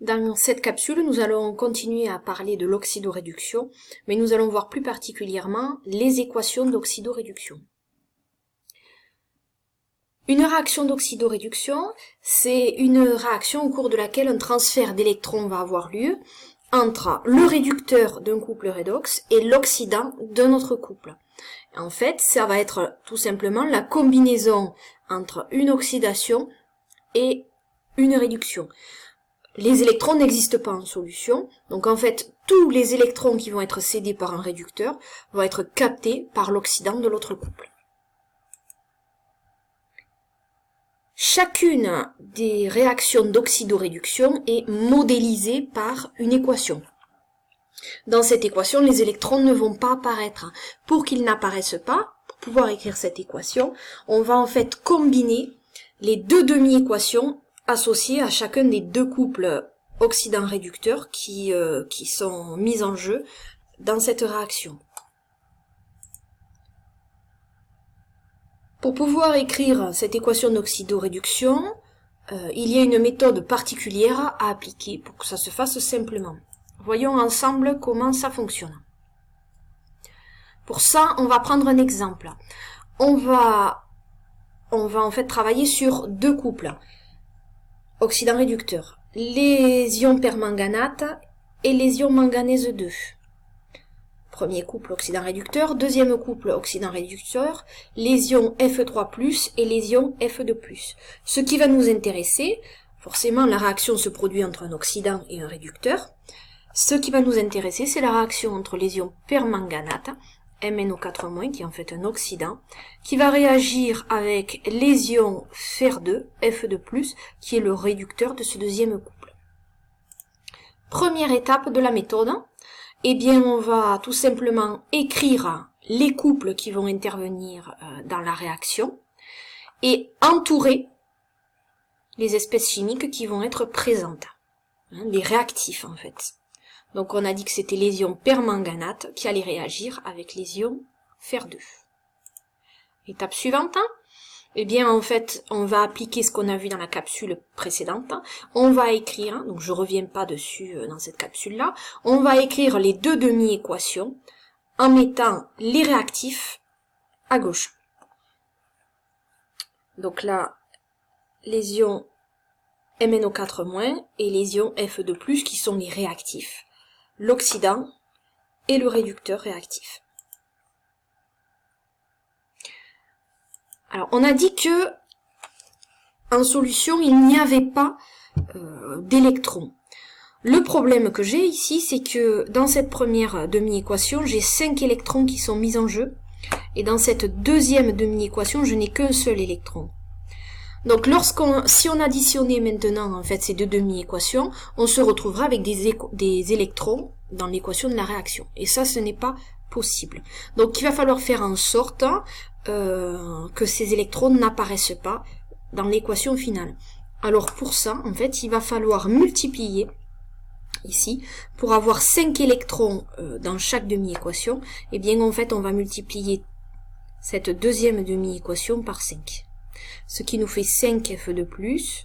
Dans cette capsule, nous allons continuer à parler de l'oxydoréduction, mais nous allons voir plus particulièrement les équations d'oxydoréduction. Une réaction d'oxydoréduction, c'est une réaction au cours de laquelle un transfert d'électrons va avoir lieu entre le réducteur d'un couple redox et l'oxydant d'un autre couple. En fait, ça va être tout simplement la combinaison entre une oxydation et une réduction. Les électrons n'existent pas en solution, donc en fait, tous les électrons qui vont être cédés par un réducteur vont être captés par l'oxydant de l'autre couple. Chacune des réactions d'oxydoréduction est modélisée par une équation. Dans cette équation, les électrons ne vont pas apparaître. Pour qu'ils n'apparaissent pas, pour pouvoir écrire cette équation, on va en fait combiner les deux demi-équations associées à chacun des deux couples oxydant-réducteurs qui sont mis en jeu dans cette réaction. Pour pouvoir écrire cette équation d'oxydoréduction, il y a une méthode particulière à appliquer pour que ça se fasse simplement. Voyons ensemble comment ça fonctionne. Pour ça, on va prendre un exemple. On va en fait travailler sur deux couples oxydant-réducteurs, les ions permanganate et les ions manganèse 2. Premier couple oxydant-réducteur, deuxième couple oxydant-réducteur, les ions F3+, et les ions F2+. Ce qui va nous intéresser, forcément la réaction se produit entre un oxydant et un réducteur. Ce qui va nous intéresser, c'est la réaction entre les ions permanganate, MnO4-, qui est en fait un oxydant, qui va réagir avec les ions Fer2, F2+, qui est le réducteur de ce deuxième couple. Première étape de la méthode, eh bien, on va tout simplement écrire les couples qui vont intervenir dans la réaction et entourer les espèces chimiques qui vont être présentes, les réactifs en fait. Donc on a dit que c'était les ions permanganate qui allaient réagir avec les ions Fer2. Étape suivante, eh bien en fait on va appliquer ce qu'on a vu dans la capsule précédente. On va écrire, donc je reviens pas dessus dans cette capsule là, on va écrire les deux demi-équations en mettant les réactifs à gauche. Donc là, les ions MnO4- et les ions F2+, qui sont les réactifs, l'oxydant et le réducteur réactif. Alors, on a dit que en solution, il n'y avait pas d'électrons. Le problème que j'ai ici, c'est que dans cette première demi-équation, j'ai 5 électrons qui sont mis en jeu, et dans cette deuxième demi-équation, je n'ai qu'un seul électron. Donc, si on additionnait maintenant en fait ces deux demi-équations, on se retrouvera avec des électrons dans l'équation de la réaction. Et ça, ce n'est pas possible. Donc, il va falloir faire en sorte que ces électrons n'apparaissent pas dans l'équation finale. Alors pour ça, en fait, il va falloir multiplier ici, pour avoir 5 électrons dans chaque demi-équation, et bien en fait on va multiplier cette deuxième demi-équation par 5. Ce qui nous fait 5F2+,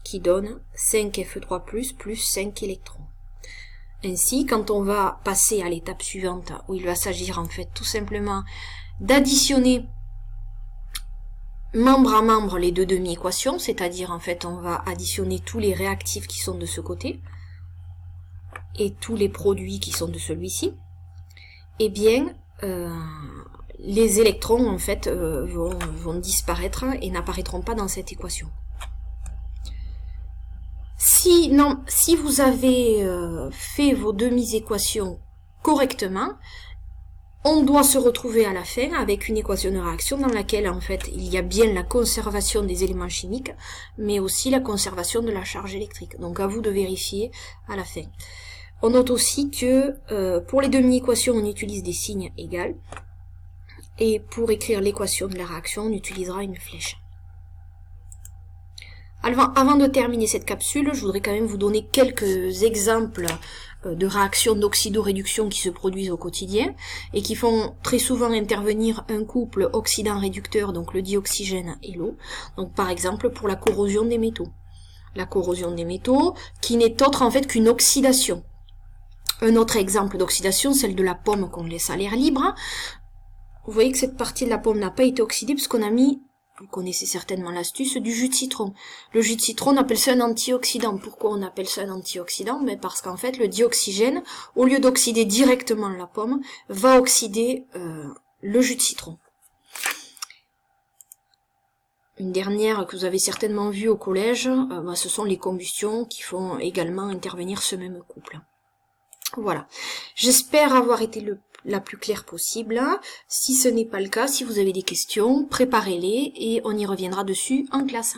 qui donne 5F3+, plus 5 électrons. Ainsi, quand on va passer à l'étape suivante, où il va s'agir en fait tout simplement d'additionner membre à membre les deux demi-équations, c'est-à-dire en fait on va additionner tous les réactifs qui sont de ce côté, et tous les produits qui sont de celui-ci, eh bien, les électrons, en fait, vont disparaître et n'apparaîtront pas dans cette équation. Si vous avez fait vos demi-équations correctement, on doit se retrouver à la fin avec une équation de réaction dans laquelle, en fait, il y a bien la conservation des éléments chimiques, mais aussi la conservation de la charge électrique. Donc, à vous de vérifier à la fin. On note aussi que pour les demi-équations, on utilise des signes égaux. Et pour écrire l'équation de la réaction, on utilisera une flèche. Avant de terminer cette capsule, je voudrais quand même vous donner quelques exemples de réactions d'oxydoréduction qui se produisent au quotidien et qui font très souvent intervenir un couple oxydant-réducteur, donc le dioxygène et l'eau. Donc par exemple pour la corrosion des métaux. la corrosion des métaux, qui n'est autre en fait qu'une oxydation. Un autre exemple d'oxydation, celle de la pomme qu'on laisse à l'air libre. Vous voyez que cette partie de la pomme n'a pas été oxydée parce qu'on a mis, vous connaissez certainement l'astuce, du jus de citron. Le jus de citron, on appelle ça un antioxydant. Pourquoi on appelle ça un antioxydant? Parce qu'en fait, le dioxygène, au lieu d'oxyder directement la pomme, va oxyder le jus de citron. Une dernière que vous avez certainement vue au collège, ce sont les combustions qui font également intervenir ce même couple. Voilà. J'espère avoir été la plus claire possible. Si ce n'est pas le cas, si vous avez des questions, préparez-les et on y reviendra dessus en classe.